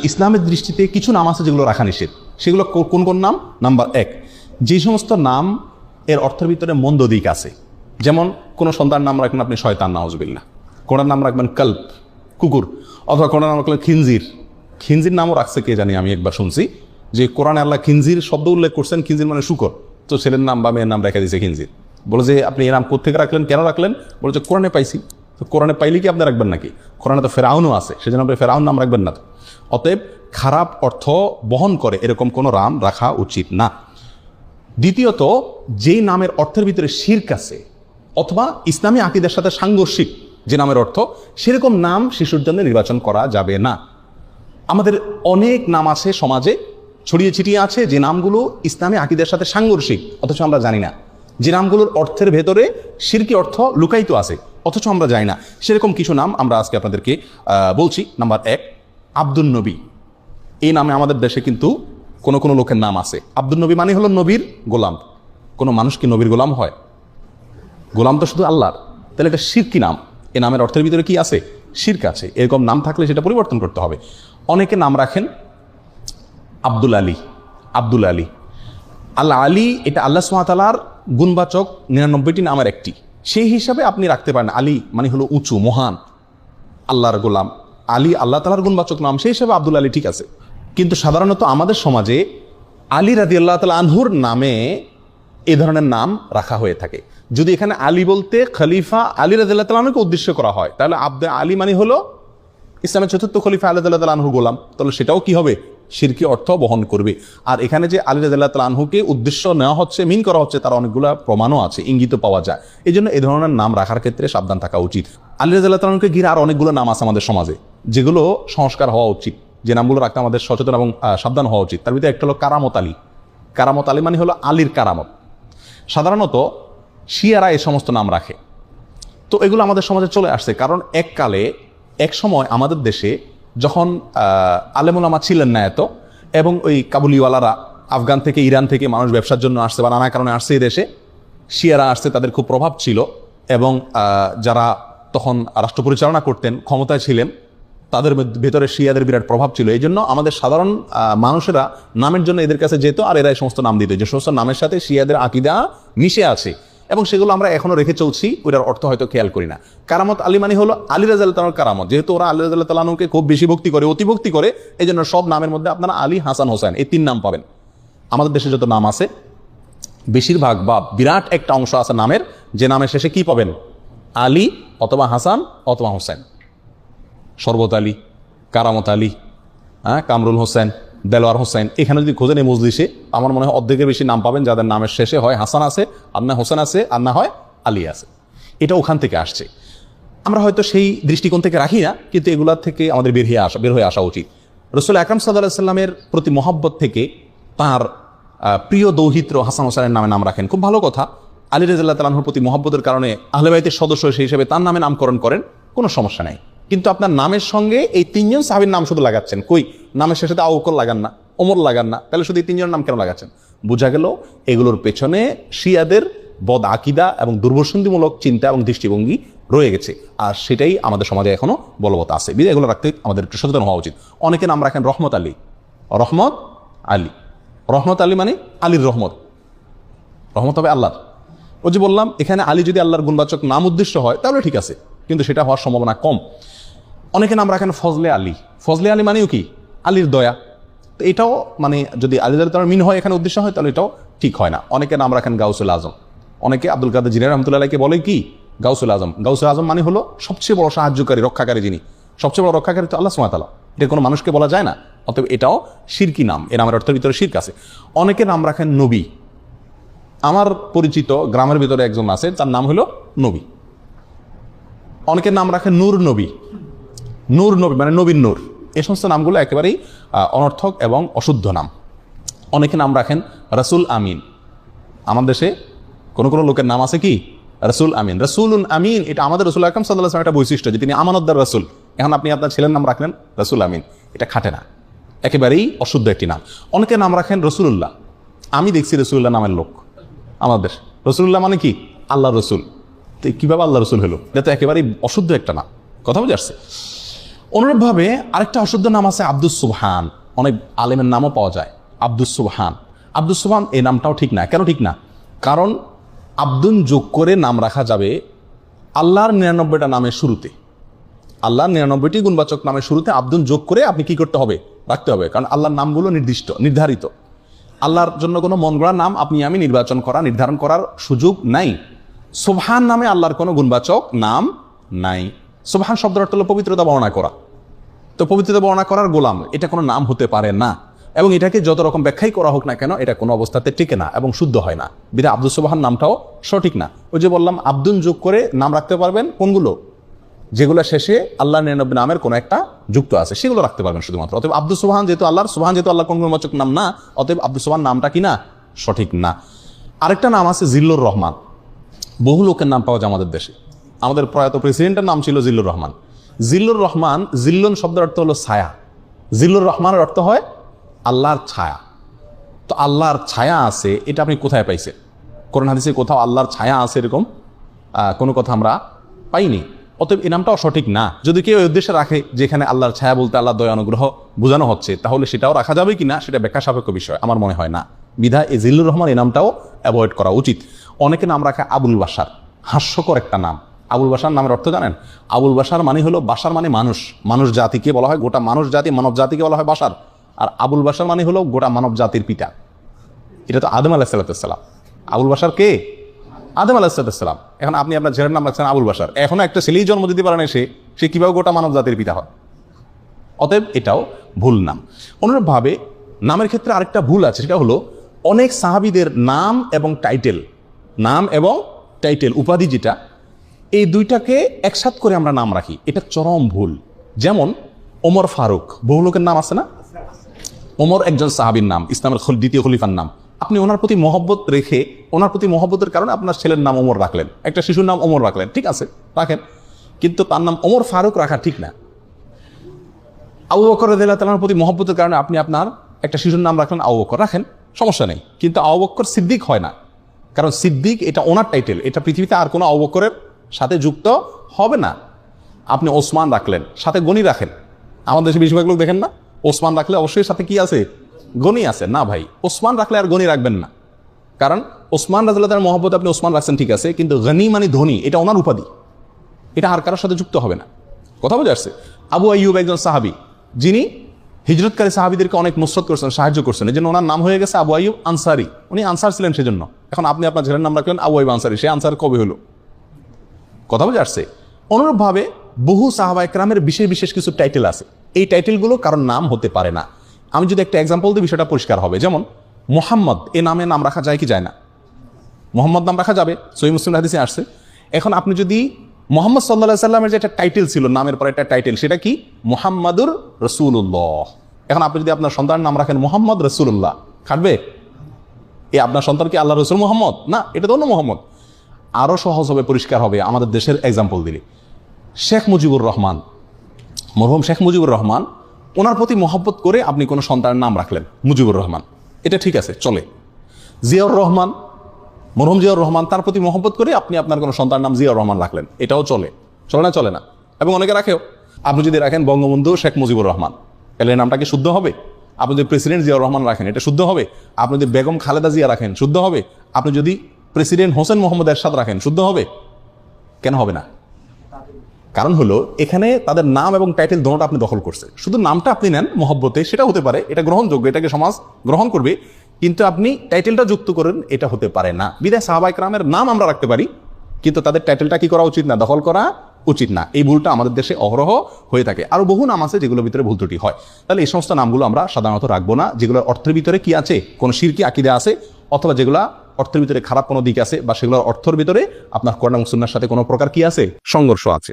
ইসলামের দৃষ্টিতে কিছু নাম আছে যেগুলো রাখা নিষেধ। সেগুলো কোন কোন নাম? নাম্বার 1, যে সমস্ত নাম এর অর্থের ভিতরে মন্দ দিক আছে, যেমন কোনো সন্তান নাম রাখবেন আপনি শয়তান, নাউজুবিল্লাহ। কোনার নাম রাখবেন কল্প, কুকুর, অথবা কোনার নাম রাখলেন খিনজির। খিনজির নামও রাখছে কে জানি, আমি একবার শুনছি যে কোরআনে আল্লাহ খিনজির শব্দ উল্লেখ করছেন, খিনজির মানে শুকর, তো ছেলের নাম বা মেয়ের নাম রেখে দিয়েছে খিনজির। বলে যে আপনি এই নাম কোথেকে রাখলেন, কেন রাখলেন? বলে যে কোরআনে পাইছি। তো কোরআনে পাইলে কি আপনি রাখবেন নাকি? কোরআনে তো ফেরাউনও আছে, সেজন্য আপনি ফেরাউন নাম রাখবেন না। অতএব খারাপ অর্থ বহন করে এরকম কোনো নাম রাখা উচিত না। দ্বিতীয়ত, যেই নামের অর্থের ভিতরে শিরক আছে অথবা ইসলামী আকীদার সাথে সাংঘর্ষিক যে নামের অর্থ, সেরকম নাম শিশুর জন্য নির্বাচন করা যাবে না। আমাদের অনেক নাম আছে সমাজে ছড়িয়ে ছিটিয়ে আছে, যে নামগুলো ইসলামী আকীদার সাথে সাংঘর্ষিক, অথচ আমরা জানি না। যে নামগুলোর অর্থের ভেতরে শিরকি অর্থ লুকায়িত আছে, অথচ আমরা জানি না। সেরকম কিছু নাম আমরা আজকে আপনাদেরকে বলছি। নাম্বার 1, আব্দুল নবী। এই নামে আমাদের দেশে কিন্তু কোনো কোনো লোকের নাম আছে। আব্দুল নবী মানে হলো নবীর গোলাম। কোনো মানুষ কি নবীর গোলাম হয়? গোলাম তো শুধু আল্লাহর। তাহলে এটা শিরকি নাম। এই নামের অর্থের ভিতরে কি আছে? শিরক আছে। এরকম নাম থাকলে সেটা পরিবর্তন করতে হবে। অনেকে নাম রাখেন আব্দুল আলী। আব্দুল আলী, আল্লাহ আলী, এটা আল্লাহ সুবহানাহু ওয়া তাআলার গুণবাচক 99টি নামের একটি। সেই হিসাবে আপনি রাখতে পারেন। আলী মানে হলো উঁচু, মহান, আল্লাহর গোলাম। আলী আল্লাহ তাআলার গুণবাচক নাম, সেই হিসাবে আব্দুল আলী ঠিক আছে। কিন্তু সাধারণত আমাদের সমাজে আলী রাদিয়াল্লাহু তাআলা আনহুর নামে এ ধরনের নাম রাখা হয়ে থাকে। যদি এখানে আলী বলতে খলিফা আলী রাদিয়াল্লাহু তাআলা আনহুকে উদ্দেশ্য করা হয়, তাহলে আলী মানে হলো ইসলামের চতুর্থ খলিফা আলী রাদিয়াল্লাহু তাআলা আনহুর গোলাম, তাহলে সেটাও কি হবে? শিরকি অর্থ বহন করবে। আর এখানে যে আলী রাদিয়াল্লাহু তাআলা আনহুকে উদ্দেশ্য নেওয়া হচ্ছে, মিন করা হচ্ছে, তার অনেকগুলো প্রমাণও আছে, ইঙ্গিত পাওয়া যায়। এই জন্য এই ধরনের নাম রাখার ক্ষেত্রে সাবধান থাকা উচিত। আলী রাদিয়াল্লাহু তাআলা আনহুকে ঘিরে আর অনেকগুলো নাম আছে আমাদের সমাজে, যেগুলো সংস্কার হওয়া উচিত, যে নামগুলো রাখতে আমাদের সচেতন এবং সাবধান হওয়া উচিত। তার ভিতরে একটা হলো কারামত আলী। কারামত আলী মানে হলো আলীর কারামত। সাধারণত শিয়ারা এই সমস্ত নাম রাখে। তো এগুলো আমাদের সমাজে চলে আসছে, কারণ এক সময় আমাদের দেশে যখন আলেম ওলামা ছিলেন না এত, এবং ওই কাবুলিওয়ালারা আফগান থেকে, ইরান থেকে মানুষ ব্যবসার জন্য আসছে বা নানা কারণে আসছে এই দেশে, শিয়ারা আসছে, তাদের খুব প্রভাব ছিল, এবং যারা তখন রাষ্ট্র পরিচালনা করতেন, ক্ষমতায় ছিলেন, তাদের ভেতরে শিয়াদের বিরাট প্রভাব ছিল। এই জন্য আমাদের সাধারণ মানুষেরা নামের জন্য এদের কাছে যেত, আর এরা এই সমস্ত নাম দিত, যে সমস্ত নামের সাথে শিয়াদের আকীদা মিশে আছে, এবং সেগুলো আমরা এখনো রেখে চলছি, ওইটার অর্থ হয়তো খেয়াল করি না। কারামত আলী মানে হলো আলী রাদিয়াল্লাহু তাআলার কারামত। যেহেতু ওরা আলী রাদিয়াল্লাহু তাআলাকে খুব বেশি ভক্তি করে, অতিভক্তি করে, এই জন্য সব নামের মধ্যে আপনারা আলী, হাসান, হোসেন এই 3 নাম পাবেন। আমাদের দেশে যত নাম আছে, বেশিরভাগ বা বিরাট একটা অংশ আছে নামের, যে নামের শেষে কি পাবেন? আলী অথবা হাসান অথবা হোসেন। শরবত আলী, কারামত আলী, কামরুল হোসেন, দেলোয়ার হোসেন। এখানে যদি খোঁজেন এই মজলিসে, আমার মনে হয় অর্ধেকের বেশি নাম পাবেন যাদের নামের শেষে হয় হাসান আছে, আর না হোসেন আছে, আর না হয় আলী আছে। এটা ওখান থেকে আসছে। আমরা হয়তো সেই দৃষ্টিকোণ থেকে রাখি না, কিন্তু এগুলার থেকে আমাদের বের হয়ে আসা উচিত। রাসূল আকরাম সাল্লাল্লাহু আলাইহি সাল্লামের প্রতি মহব্বত থেকে তার প্রিয় দৌহিত্র হাসান হোসেনের নামে নাম রাখেন, খুব ভালো কথা। আলী রাদিয়াল্লাহু তাআলা আনহুর প্রতি মহব্বতের কারণে আহলে বাইতের সদস্য সেই হিসেবে তার নামে নামকরণ করেন, কোনো সমস্যা নাই। কিন্তু আপনার নামের সঙ্গে এই 3 জন সাহাবীর নাম শুধু লাগাচ্ছেন, কই নামের শেষে তো আবু বকর লাগান না, ওমর লাগান না, তাহলে শুধু এই 3 জনের নাম কেন লাগাচ্ছেন? বোঝা গেল এগুলোর পেছনে শিয়াদের বদ আকীদা এবং দুর্বসন্ধিমূলক চিন্তা এবং দৃষ্টিভঙ্গি রয়ে গেছে, আর সেটাই আমাদের সমাজে এখনো বলবৎ আছে। বিধায় এগুলো রাখতে আমাদের একটু সচেতন হওয়া উচিত। অনেকে নাম রাখেন রহমত আলী। রহমত আলী, রহমত আলী মানে আলীর রহমত, রহমত হবে আল্লাহর। ওই যে বললাম, এখানে আলী যদি আল্লাহর গুণবাচক নাম উদ্দেশ্য হয় তাহলে ঠিক আছে, কিন্তু সেটা হওয়ার সম্ভাবনা কম। অনেকে নাম রাখেন ফজলে আলী। ফজলে আলী মানেও কি? আলীর দয়া। তো এটাও মানে যদি আলী তার মিন হয় এখানে উদ্দেশ্য হয়, তাহলে এটাও ঠিক হয় না। অনেকে নাম রাখেন গাউসুল আজম। অনেকে আব্দুল কাদের জিলানী রাহমাতুল্লাহ আলাইহিকে বলে কি? গাউসুল আজম। গাউসুল আজম মানে হলো সবচেয়ে বড় সাহায্যকারী, রক্ষাকারী। যিনি সবচেয়ে বড় রক্ষাকারী তো আল্লাহ সুবহানাহু ওয়া তাআলা। এটা কোনো মানুষকে বলা যায় না, অতএব এটাও শিরকি নাম। এর নামের অর্থের ভিতরে শিরক আছে। অনেকে নাম রাখেন নবী। আমার পরিচিত গ্রামের ভিতরে একজন আছে, তার নাম হলো নবী। অনেকের নাম রাখেন নূর নবী। নূর নবী মানে নবীর নূর। এই সমস্ত নামগুলো একেবারেই অনর্থক এবং অশুদ্ধ নাম। অনেকে নাম রাখেন রাসূল আমিন। আমার দেশে কোনো কোনো লোকের নাম আছে কি? রাসূল আমিন। রাসূলুন আমিন, এটা আমাদের রাসূল আকরাম সাল্লাল্লাহু আলাইহি ওয়াসাল্লাম একটা বৈশিষ্ট্য, যে তিনি আমানতদার রাসূল। এখন আপনি আপনার ছেলের নাম রাখলেন রাসূল আমিন, এটা খাটে না, একেবারেই অশুদ্ধ একটি নাম। অনেকে নাম রাখেন রসুলুল্লাহ। আমি দেখছি রসুলুল্লাহ নামের লোক আমাদের। রসুলুল্লাহ মানে কি? আল্লাহ রসুল। তো কীভাবে আল্লাহ রসুল হলো? এটা তো একেবারেই অশুদ্ধ একটা নাম। কথা বুঝে আসছে? অনুরূপভাবে আরেকটা অশুদ্ধ নাম আছে আব্দুস সুবহান, অনেক আলেমের নামও পাওয়া যায় আব্দুস সুবহান। আব্দুস সুবহান এই নামটাও ঠিক না। কেন ঠিক না? কারণ আব্দুন যোগ করে নাম রাখা যাবে আল্লাহর 99টা নামের শুরুতে, আল্লাহর 99টি গুণবাচক নামের শুরুতে আব্দুন যোগ করে আপনি কি করতে হবে? রাখতে হবে। কারণ আল্লাহর নামগুলো নির্ধারিত। আল্লাহর জন্য কোনো মন গড়া নাম আপনি আমি নির্ধারণ করার সুযোগ নাই। সুবহান নামে আল্লাহর কোনো গুণবাচক নাম নাই। সুবহান শব্দের অর্থ হলো পবিত্রতা বর্ণনা করা। তো পবিত্রতা বর্ণনা করার গোলাম, এটা কোনো নাম হতে পারে না। এবং এটাকে যত রকম ব্যাখ্যাই করা হোক না কেন, এটা কোনো অবস্থাতে টিকে না এবং শুদ্ধ হয় না। বিধায় আব্দুস সুবহান নামটাও সঠিক না। ওই যে বললাম, আব্দুন যোগ করে নাম রাখতে পারবেন কোনগুলো? যেগুলো শেষে আল্লাহ 99 নামের কোনো একটা যুক্ত আছে, সেগুলো রাখতে পারবেন শুধুমাত্র। অতএব আব্দুস সুবহান যেহেতু আল্লাহর কোন গুণবাচক নাম না, অতএব আব্দুস সুবহান নামটা কি না? সঠিক না। আরেকটা নাম আছে জিল্লুর রহমান। বহু লোকের নাম পাওয়া যায় আমাদের দেশে। আমাদের প্রয়াত প্রেসিডেন্টের নাম ছিল জিল্লুর রহমান। জিল্লুর রহমান, জিল্লুন শব্দের অর্থ হলো ছায়া। জিল্লুর রহমানের অর্থ হয় আল্লাহর ছায়া। তো আল্লাহর ছায়া আছে, এটা আপনি কোথায় পাইছেন? কোরআন হাদিসে কোথাও আল্লাহর ছায়া আছে এরকম কোনো কথা আমরা পাইনি। অতএব এই নামটাও সঠিক না। যদি কেউ এই উদ্দেশ্যে রাখে যেখানে আল্লাহর ছায়া বলতে আল্লাহ দয়া অনুগ্রহ বোঝানো হচ্ছে, তাহলে সেটাও রাখা যাবে কিনা সেটা ব্যাখ্যা সাপেক্ষ বিষয়, আমার মনে হয় না। বিধায় এই জিল্লুর রহমান এই নামটাও অ্যাভয়েড করা উচিত। অনেকে নাম রাখে আবুল বাশার, হাস্যকর একটা নাম। আবুল বাশার নামের অর্থ জানেন? আবুল বাশার মানে হলো, বাশার মানে মানুষ, মানুষ জাতিকে বলা হয়, গোটা মানুষ জাতি, মানব জাতিকে বলা হয় বাশার। আর আবুল বাশার মানে হলো গোটা মানব জাতির পিতা। এটা তো আদম আলাইহিসসালাম। আবুল বাশার কে? আদম আলাইহিসসালাম। এখন আপনি আপনার ছেলের নাম রাখছেন আবুল বাশার, এখনো একটা ছেলেই জন্ম দিতে পারে না, সে কিভাবে গোটা মানব জাতির পিতা হয়? অতএব এটাও ভুল নাম। অনুরূপভাবে নামের ক্ষেত্রে আরেকটা ভুল আছে, সেটা হলো অনেক সাহাবীদের নাম এবং টাইটেল উপাধি যেটা, এই দুইটাকে একসাথ করে আমরা নাম রাখি, এটা চরম ভুল। যেমন ওমর ফারুক, বহু লোকের নাম আছে না? ওমর একজন সাহাবীর নাম, ইসলামের দ্বিতীয় খলিফার নাম। আপনি ওনার প্রতি মহব্বত রেখে, ওনার প্রতি মহব্বতের কারণে আপনার ছেলের নাম ওমর রাখলেন, একটা শিশুর নাম ওমর রাখলেন, ঠিক আছে রাখেন, কিন্তু তার নাম ওমর ফারুক রাখা ঠিক না। আবু বকর রাদিয়াল্লাহু তাআলার প্রতি মহব্বতের কারণে আপনি আপনার একটা শিশুর নাম রাখলেন আবু বকর, রাখেন, সমস্যা নেই। কিন্তু আবু বকর সিদ্দিক হয় না, কারণ সিদ্দিক এটা ওনার টাইটেল, এটা পৃথিবীতে আর কোনো আবু বকরের সাথে যুক্ত হবে না। আপনি ওসমান রাখলেন, সাথে গনি রাখেন। আমাদের দেশে বেশিরভাগ লোক দেখেন না, ওসমান রাখলে অবশ্যই সাথে কি আছে? গনি আছে। না ভাই, ওসমান রাখলে আর গনি রাখবেন না। কারণ ওসমান রাদিয়াল্লাহু তাআলার মহব্বতে আপনি ওসমান রাখছেন ঠিক আছে, কিন্তু গনি মানে ধনী, এটা ওনার উপাধি, এটা আর কারোর সাথে যুক্ত হবে না। কথা বোঝা যাচ্ছে? আবু আইয়ুব একজন সাহাবী, যিনি হিজরতকারী সাহাবীদেরকে অনেক নুসরত করছেন, সাহায্য করছেন, এই জন্য ওনার নাম হয়ে গেছে আবু আইয়ুব আনসারি। উনি আনসার ছিলেন সেজন্য। এখন আপনি আপনার ছেলের নাম রাখলেন আবু আইয়ুব আনসারি, সে আনসার কবে হলো? কথা বোঝা যাচ্ছে? অনুরূপভাবে বহু সাহাবা একরামের বিশেষ বিশেষ কিছু টাইটেল আছে, এই টাইটেলগুলো কারণ নাম হতে পারে না। আমি যদি একটা এক্সাম্পল দিই, বিষয়টা পরিষ্কার হবে। যেমন মোহাম্মদ, এ নামে নাম রাখা যায় কি যায় না? মোহাম্মদ নাম রাখা যাবে, সহিহ মুসলিম হাদিসে আসছে। এখন আপনি যদি মোহাম্মদ সাল্লাল্লাহু আলাইহি সাল্লামের যে একটা টাইটেল ছিল, নামের পরে একটা টাইটেল, সেটা কি? মুহাম্মাদুর রাসূলুল্লাহ। এখন আপনি যদি আপনার সন্তানের নাম রাখেন মোহাম্মদ রাসূলুল্লাহ, খাটবে? আপনার সন্তান কি আল্লাহ রসুল মোহাম্মদ? না, এটা তো অন্য মোহাম্মদ। আরও সহজ হবে, পরিষ্কার হবে আমাদের দেশের এক্সাম্পল দিলে। শেখ মুজিবুর রহমান, মরহুম শেখ মুজিবুর রহমান, ওনার প্রতি মহব্বত করে আপনি কোনো সন্তানের নাম রাখলেন মুজিবুর রহমান, এটা ঠিক আছে, চলে। জিয়াউর রহমান, মরহুম জিয়াউর রহমান, তার প্রতি মহব্বত করে আপনি আপনার কোনো সন্তানের নাম জিয়াউর রহমান রাখলেন, এটাও চলে। চলে না? চলে না। এবং অনেকে রাখেও। আপনি যদি রাখেন বঙ্গবন্ধু শেখ মুজিবুর রহমান, তাহলে নামটা কি শুদ্ধ হবে? আপনি যদি প্রেসিডেন্ট জিয়াউর রহমান রাখেন, এটা শুদ্ধ হবে? আপনি যদি বেগম খালেদা জিয়া রাখেন, শুদ্ধ হবে? আপনি যদি প্রেসিডেন্ট হোসেন মোহাম্মদ এরশাদ রাখেন, শুদ্ধ হবে? কেন হবে না? কারণ হলো এখানে তাদের নাম এবং টাইটেল দুটোটা আপনি দখল করছে। শুধু নামটা আপনি নেন মহব্বতে, সেটা হতে পারে, এটা গ্রহণযোগ্য, এটাকে সমাজ গ্রহণ করবে, কিন্তু আপনি টাইটেলটা যুক্ত করেন, এটা হতে পারে না। বিদায় সাহাবা ইকরামের নাম আমরা রাখতে পারি, কিন্তু তাদের টাইটেলটা কি করা উচিত না? দখল করা উচিত না। এই ভুলটা আমাদের দেশে অহরহ হয়ে থাকে। আরো বহু নাম আছে যেগুলোর ভিতরে ভুল ত্রুটি হয়। তাহলে এই সমস্ত নামগুলো আমরা সাধারণত রাখবো না, যেগুলোর অর্থের ভিতরে কি আছে, কোন শিরকি আকীদা আছে, অথবা যেগুলা অর্থের ভিতরে খারাপ কোনো দিক আছে, বা সেগুলোর অর্থের ভিতরে আপনার কোরআন এবং সুন্নাহর সাথে কোনো প্রকার কি আছে, সংঘর্ষ আছে।